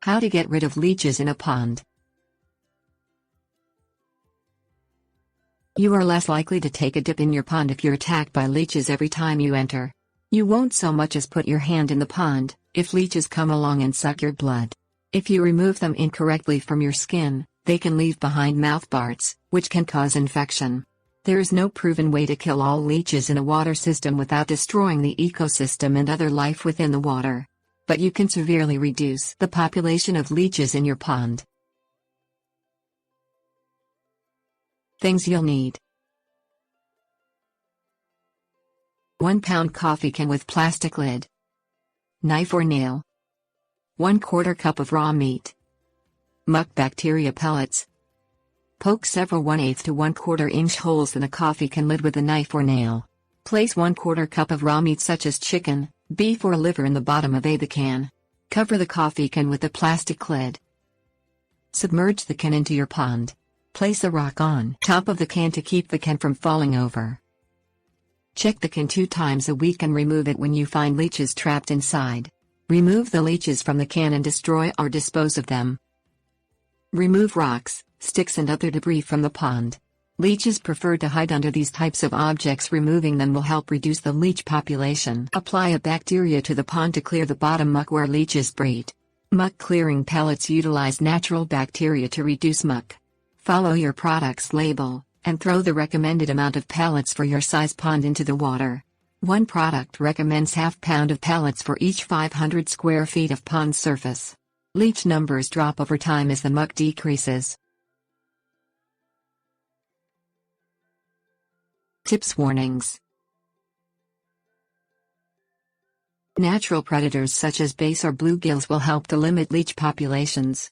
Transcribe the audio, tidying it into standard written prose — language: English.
How to get rid of leeches in a pond. You are less likely to take a dip in your pond if you're attacked by leeches every time you enter. You won't so much as put your hand in the pond if leeches come along and suck your blood. If you remove them incorrectly from your skin, they can leave behind mouthparts, which can cause infection. There is no proven way to kill all leeches in a water system without destroying the ecosystem and other life within the water. But you can severely reduce the population of leeches in your pond. Things you'll need: 1 pound coffee can with plastic lid, knife or nail, 1/4 cup of raw meat, muck bacteria pellets. Poke several 1/8 to 1/4 inch holes in a coffee can lid with a knife or nail. Place 1/4 cup of raw meat such as chicken, beef or liver in the bottom of the can. Cover the coffee can with a plastic lid. Submerge the can into your pond. Place a rock on top of the can to keep the can from falling over. Check the can 2 times a week and remove it when you find leeches trapped inside. Remove the leeches from the can and destroy or dispose of them. Remove rocks, sticks and other debris from the pond. Leeches prefer to hide under these types of objects. Removing them will help reduce the leech population. Apply a bacteria to the pond to clear the bottom muck where leeches breed. Muck clearing pellets utilize natural bacteria to reduce muck. Follow your product's label, and throw the recommended amount of pellets for your size pond into the water. One product recommends ½ pound of pellets for each 500 square feet of pond surface. Leech numbers drop over time as the muck decreases. Tips: warnings. Natural predators such as bass or bluegills will help to limit leech populations.